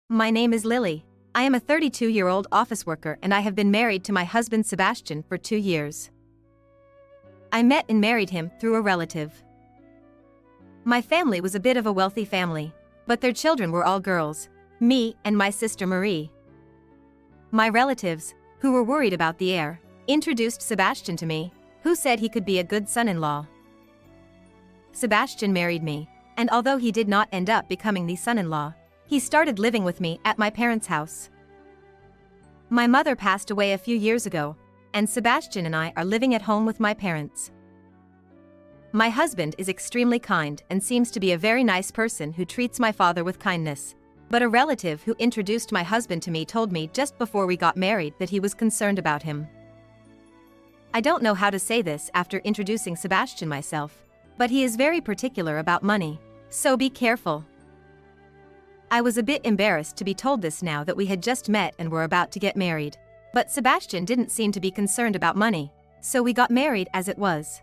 My name is Lily. I am a 32-year-old office worker and I have been married to my husband Sebastian for 2 years. I met and married him through a relative. My family was a bit of a wealthy family, but their children were all girls, me and my sister Marie. My relatives, who were worried about the heir, introduced Sebastian to me, who said he could be a good son-in-law. Sebastian married me, and although he did not end up becoming the son-in-law, he started living with me at my parents' house. My mother passed away a few years ago, and Sebastian and I are living at home with my parents. My husband is extremely kind and seems to be a very nice person who treats my father with kindness. But a relative who introduced my husband to me told me just before we got married that he was concerned about him. I don't know how to say this after introducing Sebastian myself, but he is very particular about money, so be careful. I was a bit embarrassed to be told this now that we had just met and were about to get married, but Sebastian didn't seem to be concerned about money, so we got married as it was.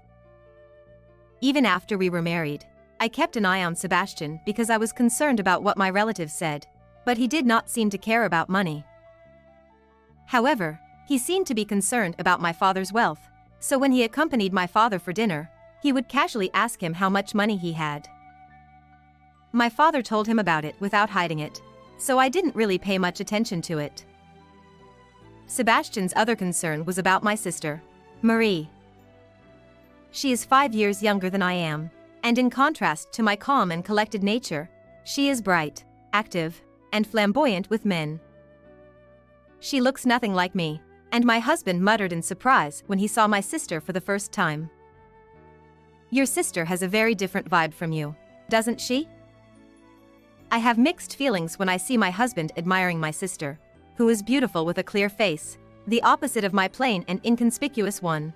Even after we were married, I kept an eye on Sebastian because I was concerned about what my relatives said, but he did not seem to care about money. However, he seemed to be concerned about my father's wealth, so when he accompanied my father for dinner, he would casually ask him how much money he had. My father told him about it without hiding it, so I didn't really pay much attention to it. Sebastian's other concern was about my sister, Marie. She is 5 years younger than I am, and in contrast to my calm and collected nature, she is bright, active, and flamboyant with men. She looks nothing like me, and my husband muttered in surprise when he saw my sister for the first time. "Your sister has a very different vibe from you, doesn't she?" I have mixed feelings when I see my husband admiring my sister, who is beautiful with a clear face, the opposite of my plain and inconspicuous one.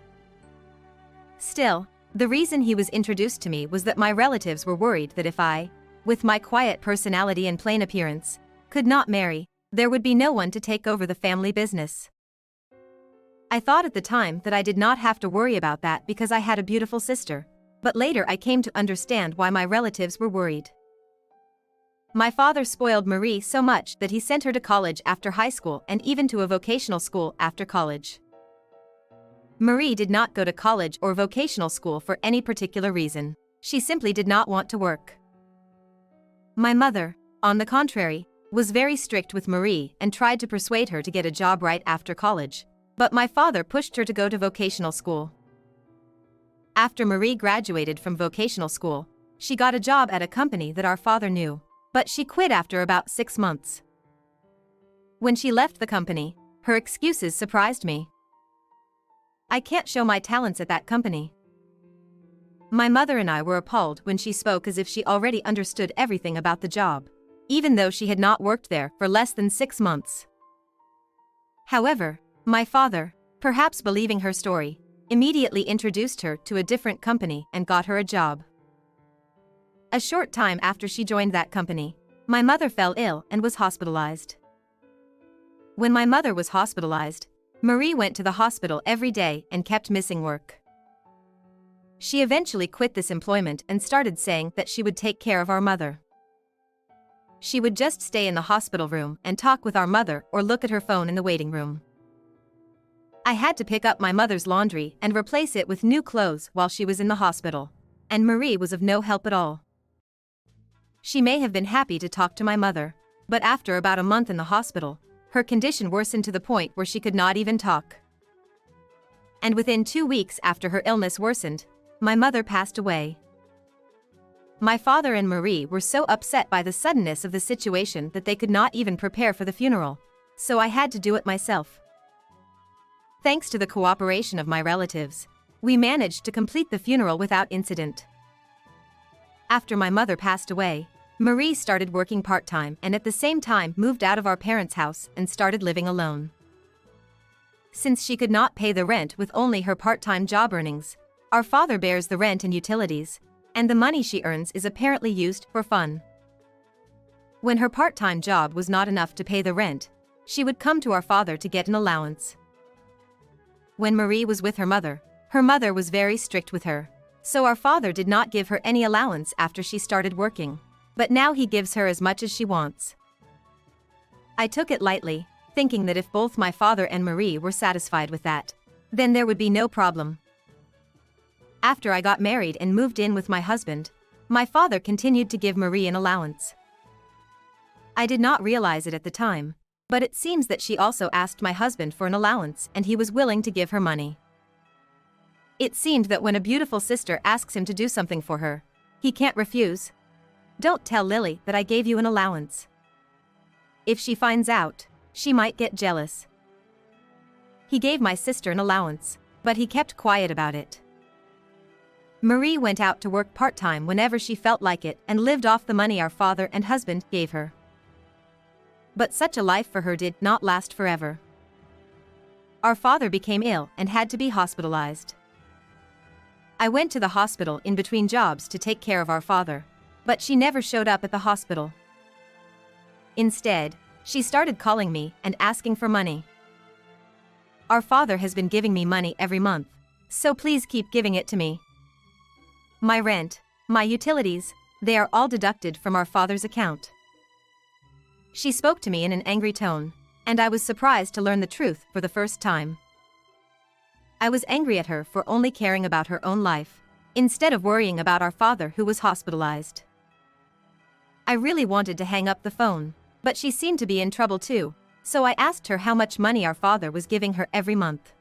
Still, the reason he was introduced to me was that my relatives were worried that if I, with my quiet personality and plain appearance, could not marry, there would be no one to take over the family business. I thought at the time that I did not have to worry about that because I had a beautiful sister, but later I came to understand why my relatives were worried. My father spoiled Marie so much that he sent her to college after high school and even to a vocational school after college. Marie did not go to college or vocational school for any particular reason. She simply did not want to work. My mother, on the contrary, was very strict with Marie and tried to persuade her to get a job right after college, but my father pushed her to go to vocational school. After Marie graduated from vocational school, she got a job at a company that our father knew, but she quit after about 6 months. When she left the company, her excuses surprised me. "I can't show my talents at that company." My mother and I were appalled when she spoke as if she already understood everything about the job, even though she had not worked there for less than 6 months. However, my father, perhaps believing her story, immediately introduced her to a different company and got her a job. A short time after she joined that company, my mother fell ill and was hospitalized. When my mother was hospitalized, Marie went to the hospital every day and kept missing work. She eventually quit this employment and started saying that she would take care of our mother. She would just stay in the hospital room and talk with our mother or look at her phone in the waiting room. I had to pick up my mother's laundry and replace it with new clothes while she was in the hospital, and Marie was of no help at all. She may have been happy to talk to my mother, but after about a month in the hospital, her condition worsened to the point where she could not even talk. And within 2 weeks after her illness worsened, my mother passed away. My father and Marie were so upset by the suddenness of the situation that they could not even prepare for the funeral, so I had to do it myself. Thanks to the cooperation of my relatives, we managed to complete the funeral without incident. After my mother passed away, Marie started working part-time and at the same time moved out of our parents' house and started living alone. Since she could not pay the rent with only her part-time job earnings, our father bears the rent and utilities, and the money she earns is apparently used for fun. When her part-time job was not enough to pay the rent, she would come to our father to get an allowance. When Marie was with her mother was very strict with her, so our father did not give her any allowance after she started working, but now he gives her as much as she wants. I took it lightly, thinking that if both my father and Marie were satisfied with that, then there would be no problem. After I got married and moved in with my husband, my father continued to give Marie an allowance. I did not realize it at the time, but it seems that she also asked my husband for an allowance and he was willing to give her money. It seemed that when a beautiful sister asks him to do something for her, he can't refuse. Don't tell Lily that I gave you an allowance. If she finds out, she might get jealous. He gave my sister an allowance, but he kept quiet about it. Marie went out to work part-time whenever she felt like it and lived off the money our father and husband gave her. But such a life for her did not last forever. Our father became ill and had to be hospitalized. I went to the hospital in between jobs to take care of our father, but she never showed up at the hospital. Instead, she started calling me and asking for money. Our father has been giving me money every month, so please keep giving it to me. My rent, my utilities, they are all deducted from our father's account. She spoke to me in an angry tone, and I was surprised to learn the truth for the first time. I was angry at her for only caring about her own life, instead of worrying about our father who was hospitalized. I really wanted to hang up the phone, but she seemed to be in trouble too, so I asked her how much money our father was giving her every month.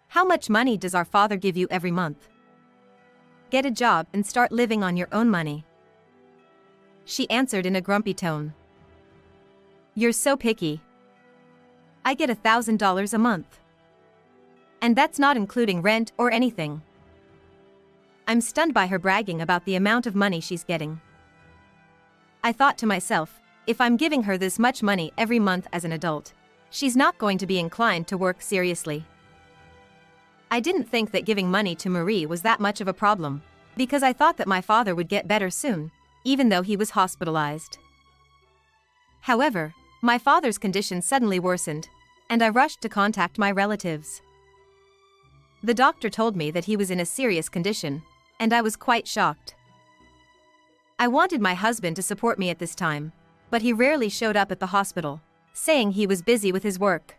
How much money does our father give you every month? Get a job and start living on your own money. She answered in a grumpy tone. You're so picky. I get $1,000 a month. And that's not including rent or anything. I'm stunned by her bragging about the amount of money she's getting. I thought to myself, if I'm giving her this much money every month as an adult, she's not going to be inclined to work seriously. I didn't think that giving money to Marie was that much of a problem, because I thought that my father would get better soon, even though he was hospitalized. However, my father's condition suddenly worsened, and I rushed to contact my relatives. The doctor told me that he was in a serious condition, and I was quite shocked. I wanted my husband to support me at this time, but he rarely showed up at the hospital, saying he was busy with his work.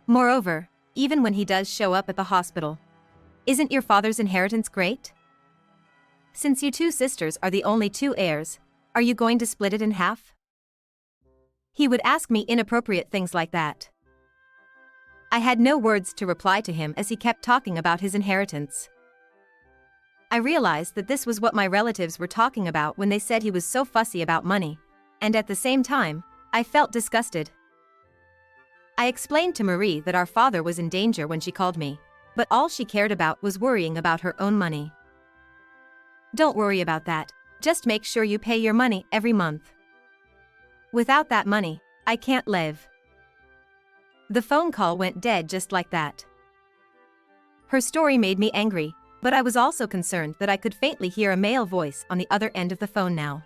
Moreover, even when he does show up at the hospital, isn't your father's inheritance great? Since you two sisters are the only two heirs, are you going to split it in half? He would ask me inappropriate things like that. I had no words to reply to him as he kept talking about his inheritance. I realized that this was what my relatives were talking about when they said he was so fussy about money, and at the same time, I felt disgusted. I explained to Marie that our father was in danger when she called me, but all she cared about was worrying about her own money. Don't worry about that, just make sure you pay your money every month. Without that money, I can't live. The phone call went dead just like that. Her story made me angry, but I was also concerned that I could faintly hear a male voice on the other end of the phone now.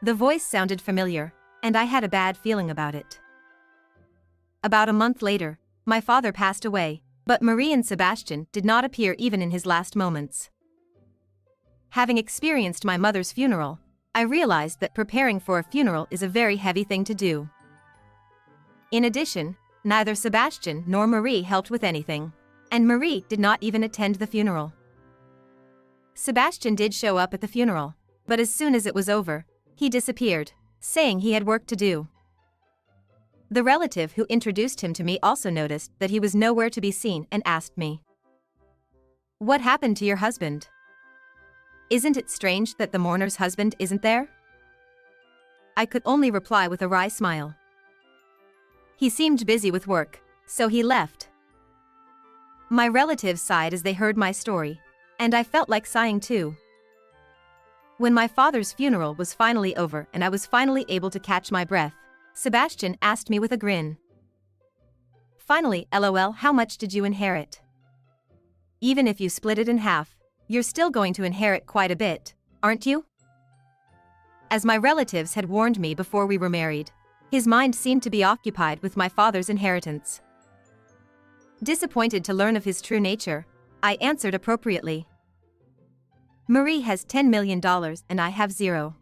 The voice sounded familiar, and I had a bad feeling about it. About a month later, my father passed away, but Marie and Sebastian did not appear even in his last moments. Having experienced my mother's funeral, I realized that preparing for a funeral is a very heavy thing to do. In addition, neither Sebastian nor Marie helped with anything, and Marie did not even attend the funeral. Sebastian did show up at the funeral, but as soon as it was over, he disappeared, saying he had work to do. The relative who introduced him to me also noticed that he was nowhere to be seen and asked me, "What happened to your husband? Isn't it strange that the mourner's husband isn't there?" I could only reply with a wry smile. He seemed busy with work, so he left. My relatives sighed as they heard my story, and I felt like sighing too. When my father's funeral was finally over and I was finally able to catch my breath, Sebastian asked me with a grin, "Finally, LOL, how much did you inherit? Even if you split it in half, you're still going to inherit quite a bit, aren't you?" As my relatives had warned me before we were married, his mind seemed to be occupied with my father's inheritance. Disappointed to learn of his true nature, I answered appropriately. Marie has $10 million and I have 0.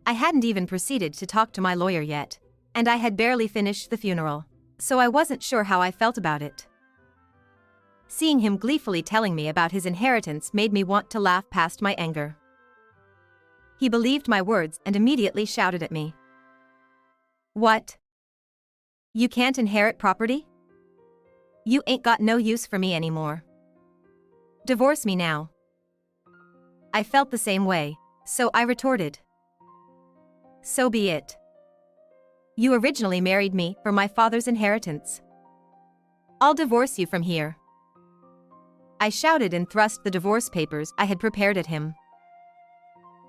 I hadn't even proceeded to talk to my lawyer yet, and I had barely finished the funeral, so I wasn't sure how I felt about it. Seeing him gleefully telling me about his inheritance made me want to laugh past my anger. He believed my words and immediately shouted at me. "What? You can't inherit property? You ain't got no use for me anymore. Divorce me now." I felt the same way, so I retorted. "So be it. You originally married me for my father's inheritance. I'll divorce you from here." I shouted and thrust the divorce papers I had prepared at him.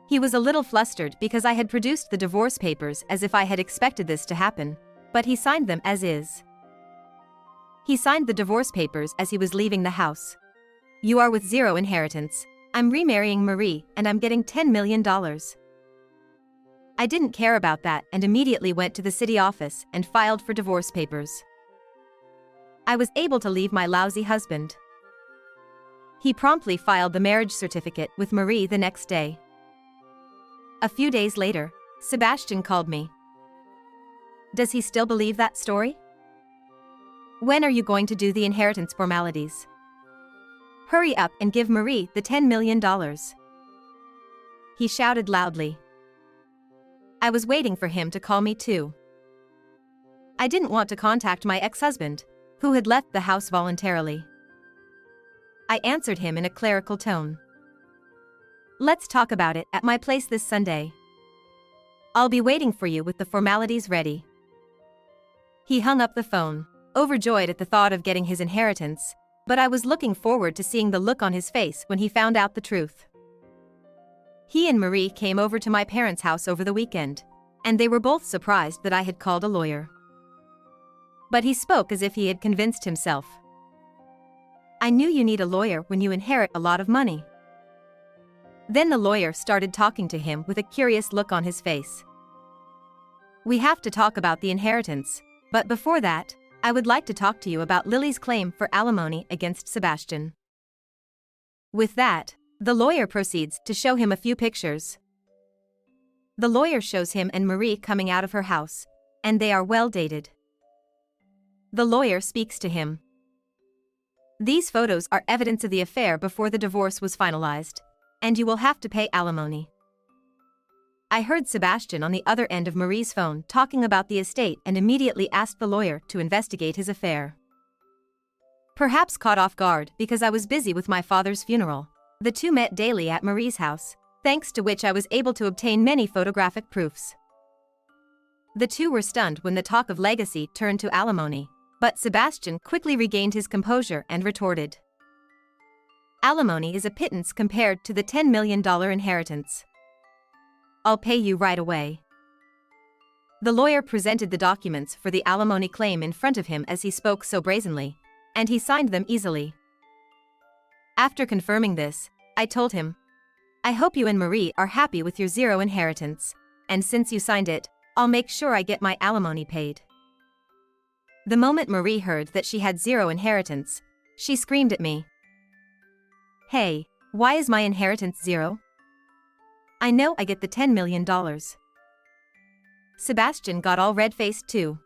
He was a little flustered because I had produced the divorce papers as if I had expected this to happen, but he signed them as is. He signed the divorce papers as he was leaving the house. "You are with zero inheritance. I'm remarrying Marie and I'm getting $10 million. I didn't care about that and immediately went to the city office and filed for divorce papers. I was able to leave my lousy husband. He promptly filed the marriage certificate with Marie the next day. A few days later, Sebastian called me. "Does he still believe that story? When are you going to do the inheritance formalities? Hurry up and give Marie the $10 million. He shouted loudly. I was waiting for him to call me too. I didn't want to contact my ex-husband, who had left the house voluntarily. I answered him in a clerical tone. "Let's talk about it at my place this Sunday. I'll be waiting for you with the formalities ready." He hung up the phone, overjoyed at the thought of getting his inheritance, but I was looking forward to seeing the look on his face when he found out the truth. He and Marie came over to my parents' house over the weekend, and they were both surprised that I had called a lawyer. But he spoke as if he had convinced himself. "I knew you need a lawyer when you inherit a lot of money." Then the lawyer started talking to him with a curious look on his face. "We have to talk about the inheritance, but before that, I would like to talk to you about Lily's claim for alimony against Sebastian." With that, the lawyer proceeds to show him a few pictures. The lawyer shows him and Marie coming out of her house, and they are well dated. The lawyer speaks to him. "These photos are evidence of the affair before the divorce was finalized, and you will have to pay alimony." I heard Sebastian on the other end of Marie's phone talking about the estate and immediately asked the lawyer to investigate his affair. Perhaps caught off guard because I was busy with my father's funeral, the two met daily at Marie's house, thanks to which I was able to obtain many photographic proofs. The two were stunned when the talk of legacy turned to alimony, but Sebastian quickly regained his composure and retorted. "Alimony is a pittance compared to the $10 million inheritance. I'll pay you right away." The lawyer presented the documents for the alimony claim in front of him as he spoke so brazenly, and he signed them easily. After confirming this, I told him, "I hope you and Marie are happy with your zero inheritance, and since you signed it, I'll make sure I get my alimony paid." The moment Marie heard that she had zero inheritance, she screamed at me. "Hey, why is my inheritance zero? I know I get the $10 million. Sebastian got all red-faced too.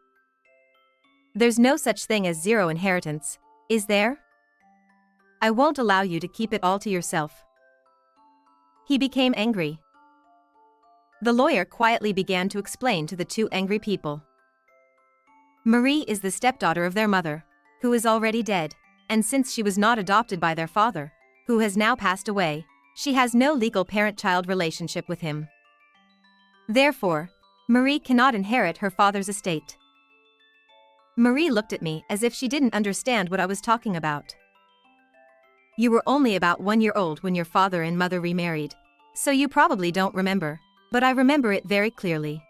"There's no such thing as zero inheritance, is there? I won't allow you to keep it all to yourself." He became angry. The lawyer quietly began to explain to the two angry people. Marie is the stepdaughter of their mother, who is already dead, and since she was not adopted by their father, who has now passed away, she has no legal parent-child relationship with him. Therefore, Marie cannot inherit her father's estate. Marie looked at me as if she didn't understand what I was talking about. "You were only about 1 year old when your father and mother remarried, so you probably don't remember, but I remember it very clearly.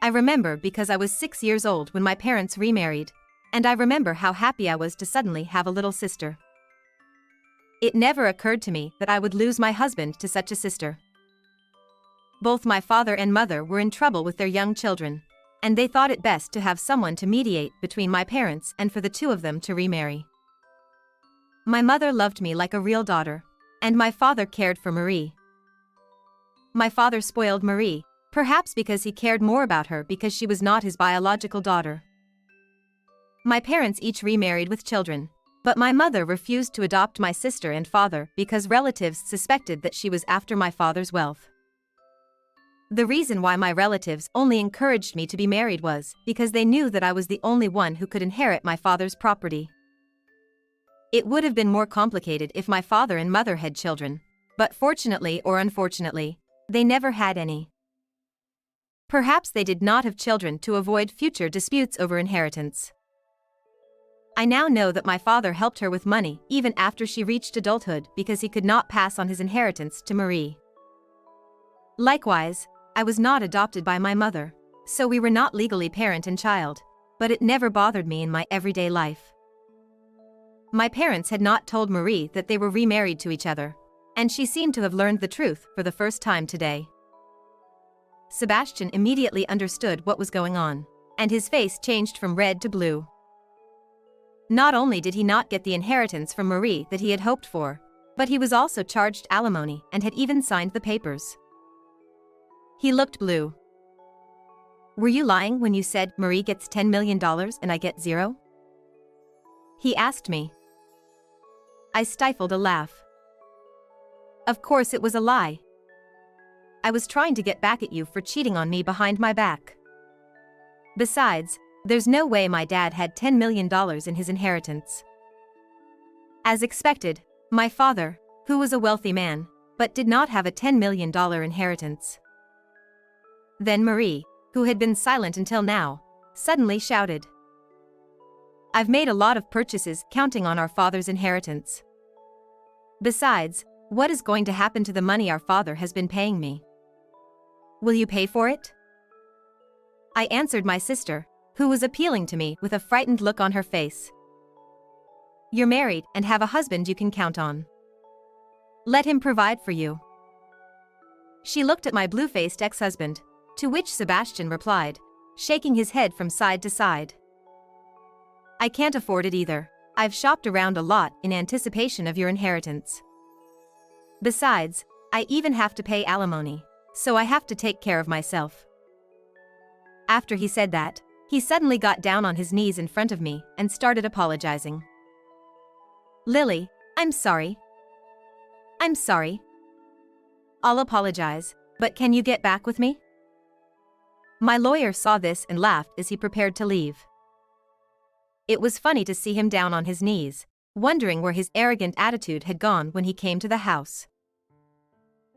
I remember because I was 6 years old when my parents remarried, and I remember how happy I was to suddenly have a little sister. It never occurred to me that I would lose my husband to such a sister. Both my father and mother were in trouble with their young children, and they thought it best to have someone to mediate between my parents and for the two of them to remarry. My mother loved me like a real daughter, and my father cared for Marie. My father spoiled Marie, perhaps because he cared more about her because she was not his biological daughter. My parents each remarried with children, but my mother refused to adopt my sister and father because relatives suspected that she was after my father's wealth. The reason why my relatives only encouraged me to be married was because they knew that I was the only one who could inherit my father's property. It would have been more complicated if my father and mother had children, but fortunately or unfortunately, they never had any. Perhaps they did not have children to avoid future disputes over inheritance. I now know that my father helped her with money even after she reached adulthood because he could not pass on his inheritance to Marie. Likewise, I was not adopted by my mother, so we were not legally parent and child, but it never bothered me in my everyday life. My parents had not told Marie that they were remarried to each other, and she seemed to have learned the truth for the first time today. Sebastian immediately understood what was going on, and his face changed from red to blue. Not only did he not get the inheritance from Marie that he had hoped for, but he was also charged alimony and had even signed the papers. He looked blue. "Were you lying when you said Marie gets $10 million and I get zero?" he asked me. I stifled a laugh. Of course it was a lie. I was trying to get back at you for cheating on me behind my back. Besides, there's no way my dad had $10 million in his inheritance. As expected, my father, who was a wealthy man, but did not have a $10 million inheritance. Then Marie, who had been silent until now, suddenly shouted. "I've made a lot of purchases counting on our father's inheritance. Besides, what is going to happen to the money our father has been paying me? Will you pay for it?" I answered my sister, who was appealing to me with a frightened look on her face. "You're married and have a husband you can count on. Let him provide for you." She looked at my blue-faced ex-husband, to which Sebastian replied, shaking his head from side to side. "I can't afford it either. I've shopped around a lot in anticipation of your inheritance. Besides, I even have to pay alimony, so I have to take care of myself." After he said that, he suddenly got down on his knees in front of me and started apologizing. "Lily, I'm sorry. I'm sorry. I'll apologize, but can you get back with me?" My lawyer saw this and laughed as he prepared to leave. It was funny to see him down on his knees, wondering where his arrogant attitude had gone when he came to the house.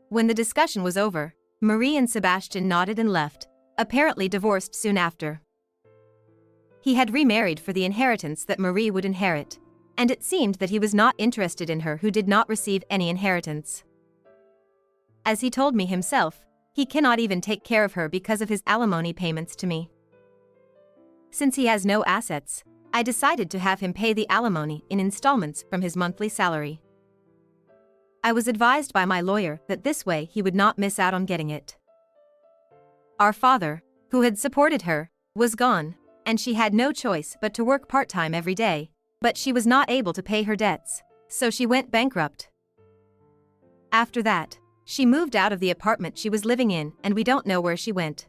When the discussion was over, Marie and Sebastian nodded and left, apparently divorced soon after. He had remarried for the inheritance that Marie would inherit, and it seemed that he was not interested in her who did not receive any inheritance. As he told me himself, he cannot even take care of her because of his alimony payments to me. Since he has no assets, I decided to have him pay the alimony in installments from his monthly salary. I was advised by my lawyer that this way he would not miss out on getting it. Our father, who had supported her, was gone, and she had no choice but to work part-time every day, but she was not able to pay her debts, so she went bankrupt. After that, she moved out of the apartment she was living in and we don't know where she went.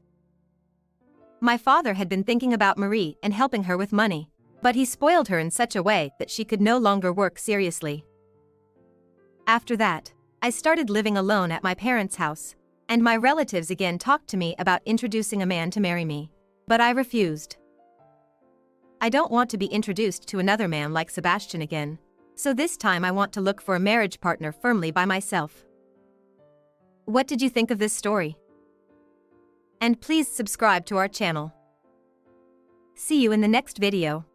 My father had been thinking about Marie and helping her with money, but he spoiled her in such a way that she could no longer work seriously. After that, I started living alone at my parents' house, and my relatives again talked to me about introducing a man to marry me, but I refused. I don't want to be introduced to another man like Sebastian again, so this time I want to look for a marriage partner firmly by myself. What did you think of this story? And please subscribe to our channel. See you in the next video.